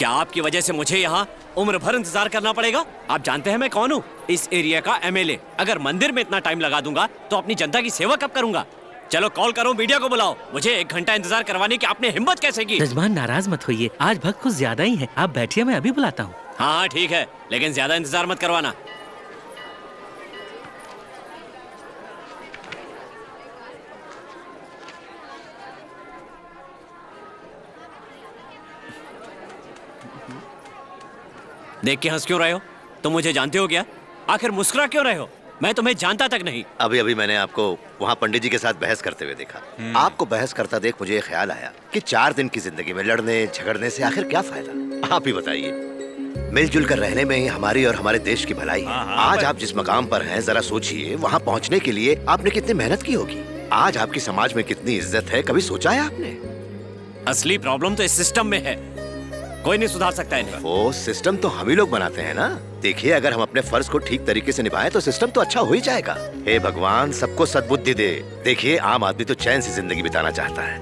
क्या आपकी वजह से मुझे यहाँ उम्र भर इंतजार करना पड़ेगा? आप जानते हैं मैं कौन हूँ? इस एरिया का एमएलए। अगर मंदिर में इतना टाइम लगा दूंगा तो अपनी जनता की सेवा कब करूंगा? चलो कॉल करो, मीडिया को बुलाओ। मुझे 1 घंटा इंतजार करवाने की आपने हिम्मत कैसे की? जजमान नाराज मत होइए, आज भक्त कुछ ज्यादा ही है। आप बैठिए, मैं अभी बुलाता हूँ। हाँ ठीक है, लेकिन ज्यादा इंतजार मत करवाना। देख के हंस क्यों रहे हो? तुम मुझे जानते हो क्या? आखिर मुस्कुरा क्यों रहे हो? मैं तुम्हें जानता तक नहीं। अभी अभी मैंने आपको वहाँ पंडित जी के साथ बहस करते हुए देखा। आपको बहस करता देख मुझे ये ख्याल आया कि 4 दिन की जिंदगी में लड़ने झगड़ने से आखिर क्या फायदा? आप ही बताइए। मिलजुल कर रहने में ही हमारी और हमारे देश की भलाई है। आज आप जिस मकाम पर हैं, जरा सोचिए वहाँ पहुँचने के लिए आपने कितनी मेहनत की होगी। आज आपकी समाज में कितनी इज्जत है, कभी सोचा है आपने? असली प्रॉब्लम तो इस सिस्टम में है, कोई नहीं सुधार सकता है। वो सिस्टम तो हम ही लोग बनाते हैं ना। देखिए, अगर हम अपने फर्ज को ठीक तरीके से निभाएं तो सिस्टम तो अच्छा हो ही जाएगा। हे भगवान, सबको सद्बुद्धि दे। देखिए, आम आदमी तो चैन से जिंदगी बिताना चाहता है।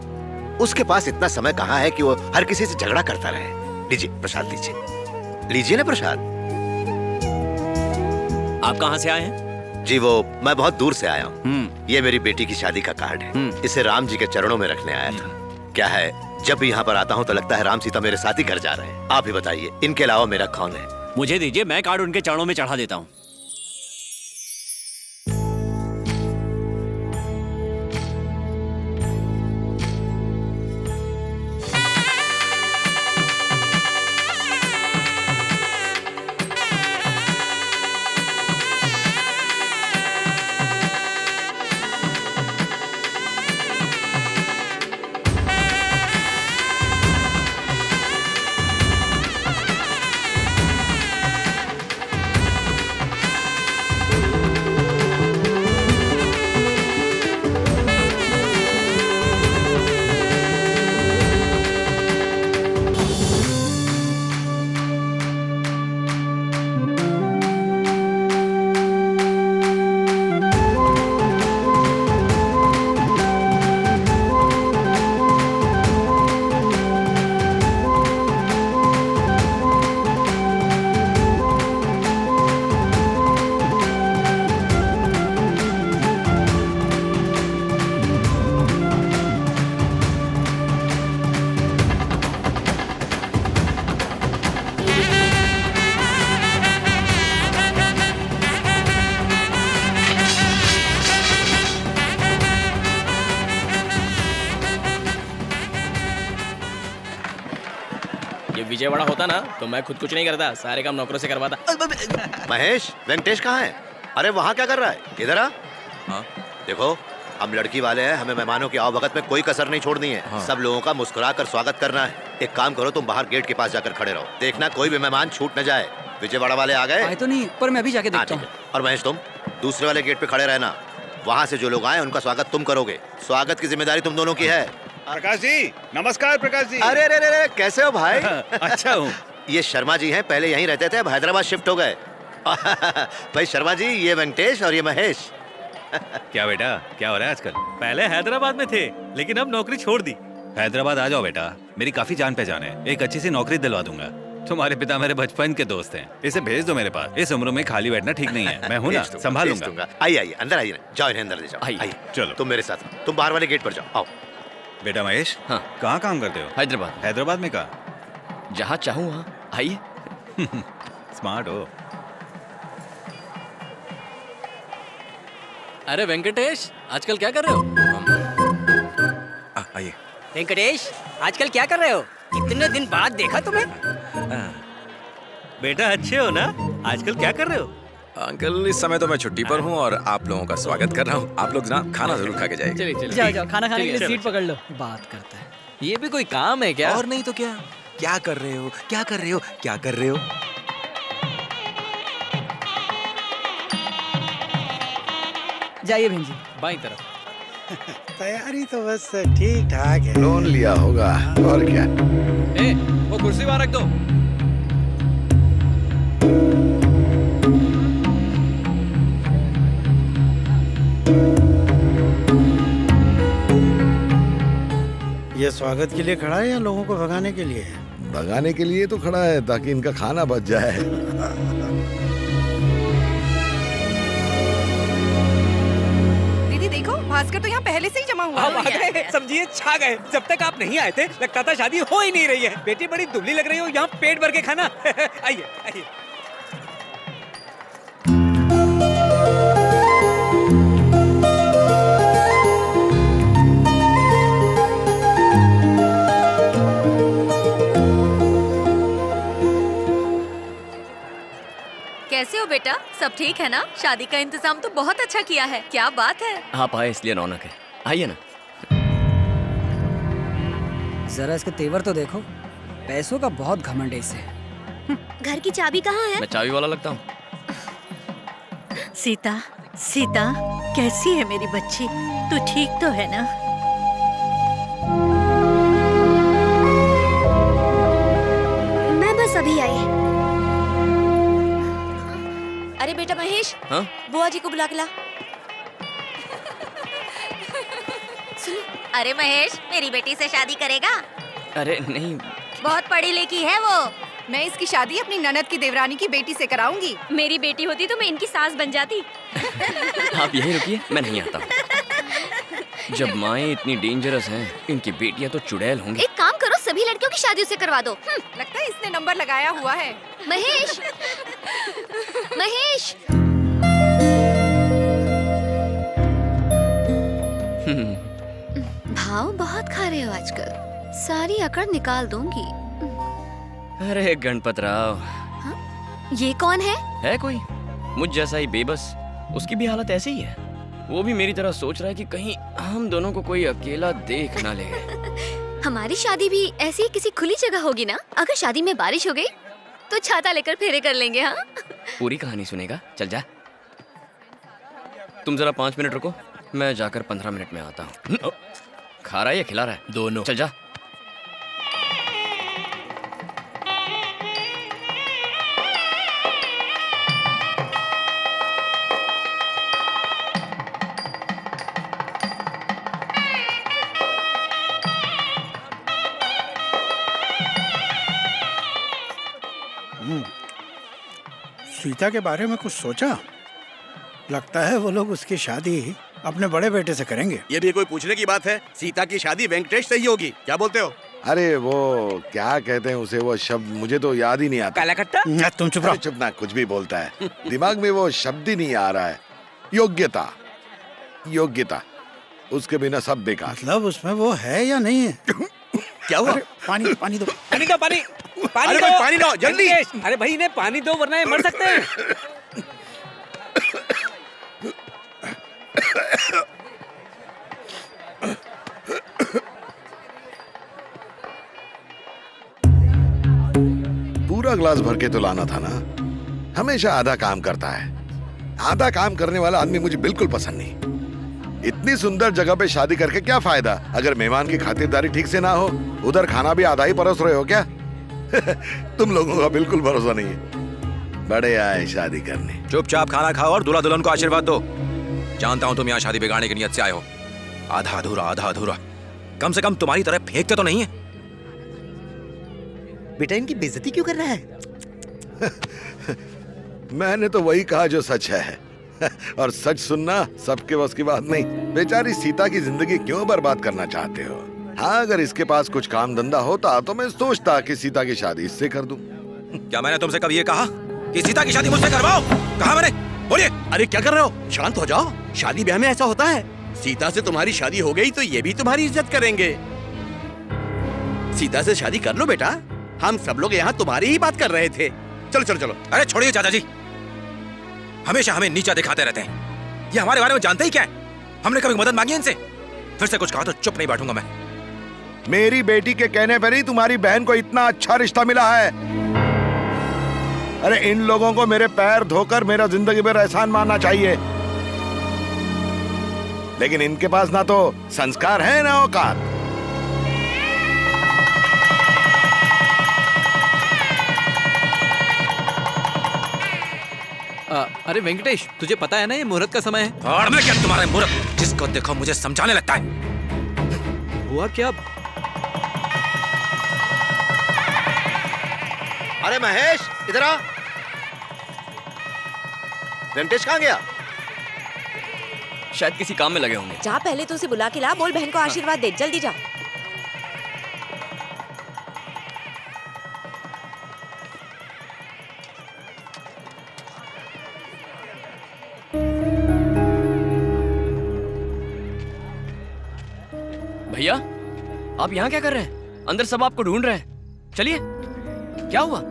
उसके पास इतना समय कहाँ है कि वो हर किसी से झगड़ा करता रहे। लीजिए प्रसाद, लीजिए ना प्रसाद। आप कहाँ से आए हैं? जी वो मैं बहुत दूर से आया हूँ। ये मेरी बेटी की शादी का कार्ड है। इसे राम जी के चरणों में रखने आया था। क्या है, जब भी यहाँ पर आता हूँ तो लगता है राम सीता मेरे साथ ही घर जा रहे हैं। आप ही बताइए, इनके अलावा मेरा कौन है? मुझे दीजिए, मैं कार्ड उनके चरणों में चढ़ा देता हूँ। विजयवाड़ा होता ना तो मैं खुद कुछ नहीं करता, सारे काम नौकरों से करवाता। महेश, वेंकटेश कहाँ है? अरे वहाँ क्या कर रहा है? इधर आ। हाँ? देखो, हम लड़की वाले हैं, हमें मेहमानों की आवभगत में कोई कसर नहीं छोड़नी है। हाँ। सब लोगों का मुस्कुरा कर स्वागत करना है। एक काम करो, तुम बाहर गेट के पास जाकर खड़े रहो। देखना कोई भी मेहमान छूट न जाए। विजयवाड़ा वाले आ गए? आए तो नहीं, पर मैं अभी जाके हाँ, देखता ठीक हूँ। है। और महेश, तुम दूसरे वाले गेट पे खड़े रहना। वहाँ से जो लोग आए उनका स्वागत तुम करोगे। स्वागत की जिम्मेदारी तुम दोनों की है। प्रकाश जी, नमस्कार प्रकाश जी। अरे अरे अरे, कैसे हो भाई? अच्छा हूँ। ये शर्मा जी हैं, पहले यहीं रहते थे, अब हैदराबाद शिफ्ट हो गए। भाई शर्मा जी, ये वेंकटेश और ये महेश। क्या बेटा, क्या हो रहा है आजकल? पहले हैदराबाद में थे, लेकिन अब नौकरी छोड़ दी। हैदराबाद आ जाओ बेटा, मेरी काफी जान पहचान है। एक अच्छी सी नौकरी दिलवा दूंगा। तुम्हारे पिता मेरे बचपन के दोस्त हैं। इसे भेज दो मेरे पास। इस उम्र में खाली बैठना ठीक नहीं है। मैं हूँ ना, संभाल लूंगा। आइए आइए, अंदर आइए ना। जाओ इन्हें अंदर ले जाओ। आइए। चलो। तुम मेरे साथ, तुम बाहर वाले गेट पर जाओ। आओ। बेटा महेश, हाँ। कहाँ काम करते हो? हैदराबाद। हैदराबाद में कहाँ? जहाँ चाहूँ वहाँ आइए। स्मार्ट हो। अरे वेंकटेश, आजकल क्या कर रहे हो? आइए। वेंकटेश, आजकल क्या कर रहे हो? कितने दिन बाद देखा तुम्हें। बेटा अच्छे हो ना? आजकल क्या कर रहे हो? अंकल, इस समय तो मैं छुट्टी पर हूँ और आप लोगों का स्वागत कर रहा हूँ। आप लोग ना खाना जरूर खा के जाइए। चलिए चलिए। जाओ जाओ, खाना खाने के लिए चलो, सीट पकड़ लो। बात करते हैं। ये भी कोई काम है क्या? और नहीं तो क्या? क्या कर रहे हो? क्या कर रहे हो? क्या कर रहे हो? जाइए बहन जी। बाईं तरफ। तैयारी तो बस ठीक ठाक है। लोन लिया होगा और क्या। ए, वो कुर्सी वहाँ रख दो। ये स्वागत के लिए खड़ा है या लोगों को भगाने के लिए है? भगाने के लिए तो खड़ा है ताकि इनका खाना बच जाए। दीदी देखो, भास्कर तो यहाँ पहले से ही जमा हुआ है। समझिए छा गए। जब तक आप नहीं आए थे लगता था शादी हो ही नहीं रही है। बेटी बड़ी दुबली लग रही हो, यहाँ पेट भर के खाना। आइए आइए। कैसे हो बेटा? सब ठीक है ना? शादी का इंतजाम तो बहुत अच्छा किया है। क्या बात है। आप आए इसलिए रौनक है। आइए ना। जरा इसके तेवर तो देखो, पैसों का बहुत घमंड है इसे। घर की चाबी कहाँ है? मैं चाबी वाला लगता हूँ। सीता, सीता कैसी है मेरी बच्ची? तू ठीक तो है ना? मैं बस अभी आई। अरे बेटा महेश, हाँ? बुआ जी को बुला के ला। अरे महेश, मेरी बेटी से शादी करेगा? अरे नहीं। बहुत पढ़ी लिखी है वो। मैं इसकी शादी अपनी ननद की देवरानी की बेटी से कराऊंगी। मेरी बेटी होती तो मैं इनकी सास बन जाती। आप यहीं रुकिए, मैं नहीं आता। जब माएँ इतनी डेंजरस हैं, इनकी बेटियां तो चुड़ैल होंगी। एक काम करो, सभी लड़कियों की शादी उससे करवा दो। लगता है इसने नंबर लगाया हुआ है। महेश, महेश। भाव बहुत खा रहे हो आजकल। सारी अकड़ निकाल दूंगी। अरे गणपत राव। ये कौन है? है कोई मुझ जैसा ही बेबस, उसकी भी हालत ऐसी ही है। वो भी मेरी तरह सोच रहा है कि कहीं हम दोनों को कोई अकेला देख ना ले। हमारी शादी भी ऐसी ही किसी खुली जगह होगी ना? अगर शादी में बारिश हो गई तो छाता लेकर फेरे कर लेंगे। हाँ, पूरी कहानी सुनेगा? चल जा। तुम जरा 5 मिनट रुको, मैं जाकर 15 मिनट में आता हूँ। खा रहा है या खिला रहा है? दोनों। चल जा। सीता के बारे में कुछ सोचा? लगता है वो लोग उसकी शादी अपने बड़े बेटे से करेंगे। ये भी कोई पूछने की बात है? सीता की शादी वेंकटेश से ही होगी, क्या बोलते हो? अरे वो क्या कहते हैं उसे, वो शब्द मुझे तो याद ही नहीं आता। काला कट्टा? तुम चुप रहो। चुप ना, कुछ भी बोलता है। दिमाग में वो शब्द ही नहीं आ रहा है। योग्यता, योग्यता, उसके बिना सब बेकार। मतलब उसमें वो है या नहीं है? क्या हुआ? पानी पानी दो, पानी दो, पानी पानी अरे दो, भाई, पानी दो जल्दी। अरे भाई इन्हें पानी दो वरना ये मर सकते हैं। पूरा ग्लास भर के तो लाना था ना। हमेशा आधा काम करता है। आधा काम करने वाला आदमी मुझे बिल्कुल पसंद नहीं। इतनी सुंदर जगह पे शादी करके क्या फायदा अगर मेहमान की खातिरदारी ठीक से ना हो? उधर खाना भी आधा ही परोस रहे हो क्या? तुम लोगों का बिल्कुल भरोसा नहीं है। बड़े आए शादी करने। चुपचाप खाना खाओ और दूल्हा दुल्हन को आशीर्वाद दो। जानता हूँ तुम यहाँ शादी बिगाड़ने की नियत से आए हो। आधा अधूरा, आधा अधूरा। कम से कम तुम्हारी तरह फेंकते तो नहीं है। बेटा इनकी बेइज्जती क्यों कर रहा है? मैंने तो वही कहा जो सच है। और सच सुनना सबके बस की बात नहीं। बेचारी सीता की जिंदगी क्यों बर्बाद करना चाहते हो? हाँ, अगर इसके पास कुछ काम धंधा होता तो मैं सोचता कि सीता की शादी इससे कर दूं। क्या मैंने तुमसे कभी ये कहा कि सीता की शादी मुझसे करवाओ? कहा मैंने? बोलिए। अरे क्या कर रहे हो? शांत हो जाओ। शादी ब्याह में ऐसा होता है। सीता से तुम्हारी शादी हो गई तो ये भी तुम्हारी इज्जत करेंगे। सीता से शादी कर लो बेटा। हम सब लोग यहाँ तुम्हारी ही बात कर रहे थे। चलो चलो चलो। अरे छोड़िए चाचा जी, हमेशा हमें नीचा दिखाते रहते हैं। ये हमारे बारे में जानते ही क्या है? हमने कभी मदद मांगी इनसे? फिर से कुछ कहा तो चुप नहीं बैठूंगा मैं। मेरी बेटी के कहने पर ही तुम्हारी बहन को इतना अच्छा रिश्ता मिला है। अरे इन लोगों को मेरे पैर धोकर मेरा जिंदगी भर एहसान मानना चाहिए, लेकिन इनके पास ना तो संस्कार है ना औकात। अरे वेंकटेश, तुझे पता है ना ये मुहूर्त का समय है। और मैं क्या तुम्हारा मुहूर्त? जिसको देखो मुझे समझाने लगता है। हुआ क्या? अरे महेश, इधर आ। वेंकटेश कहाँ गया? शायद किसी काम में लगे होंगे। जा पहले तो उसे बुला के ला, बोल बहन को आशीर्वाद दे, जल्दी जा। भैया, आप यहाँ क्या कर रहे हैं? अंदर सब आपको ढूंढ रहे हैं। चलिए, क्या हुआ?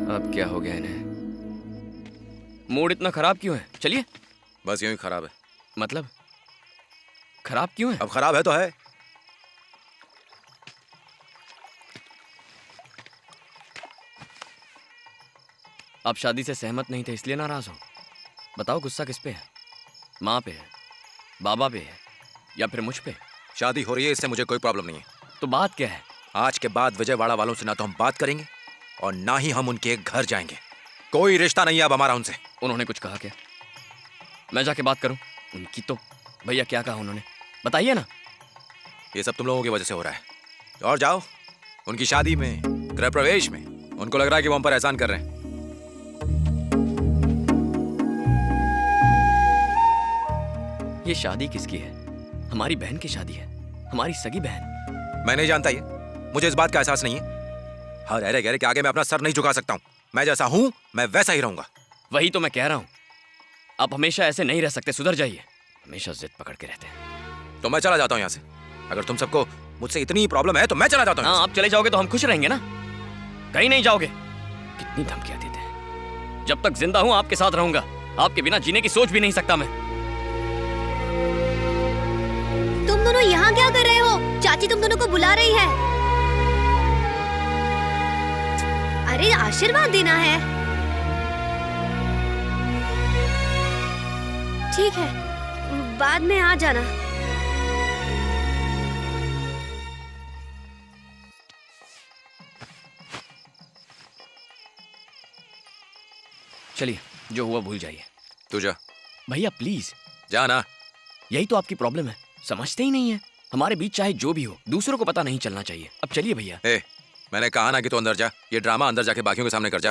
अब क्या हो गया इन्हें? मूड इतना खराब क्यों है? चलिए। बस यूं ही खराब है। मतलब खराब क्यों है? अब खराब है तो है। आप शादी से सहमत नहीं थे इसलिए नाराज हो? बताओ गुस्सा किस पे है? माँ पे है, बाबा पे है, या फिर मुझ पे? शादी हो रही है, इससे मुझे कोई प्रॉब्लम नहीं है। तो बात क्या है? आज के बाद विजयवाड़ा वालों से ना तो हम बात करेंगे और ना ही हम उनके घर जाएंगे। कोई रिश्ता नहीं है अब हमारा उनसे। उन्होंने कुछ कहा क्या? मैं जाके बात करूं उनकी? तो भैया क्या कहा उन्होंने, बताइए ना। ये सब तुम लोगों की वजह से हो रहा है। और जाओ उनकी शादी में, गृह प्रवेश में, उनको लग रहा है कि वो हम पर एहसान कर रहे हैं। ये शादी किसकी है? हमारी बहन की शादी है, हमारी सगी बहन। मैं नहीं जानता ये, मुझे इस बात का एहसास नहीं है। हर अरे गहरे के आगे मैं अपना सर नहीं झुका सकता हूँ। मैं जैसा हूँ मैं वैसा ही रहूंगा। वही तो मैं कह रहा हूँ, आप हमेशा ऐसे नहीं रह सकते, सुधर जाइए। हमेशा जिद पकड़ के रहते हैं। तो मैं चला जाता हूँ यहाँ से। अगर तुम सबको मुझसे इतनी प्रॉब्लम है तो मैं चला जाता हूँ। हाँ, आप चले जाओगे तो हम खुश रहेंगे ना, कहीं नहीं जाओगे। कितनी धमकियां देते हैं। जब तक जिंदा हूँ आपके साथ रहूंगा, आपके बिना जीने की सोच भी नहीं सकता मैं। तुम दोनों यहाँ क्या कर रहे हो? चाची तुम दोनों को बुला रही है। अरे आशीर्वाद देना है। ठीक है, बाद में आ जाना। चलिए, जो हुआ भूल जाइए। तू जा। भैया प्लीज जा ना। यही तो आपकी प्रॉब्लम है, समझते ही नहीं है। हमारे बीच चाहे जो भी हो, दूसरों को पता नहीं चलना चाहिए। अब चलिए भैया। मैंने कहा ना कि तू अंदर जा। ये ड्रामा अंदर जाके बाकियों के सामने कर जा।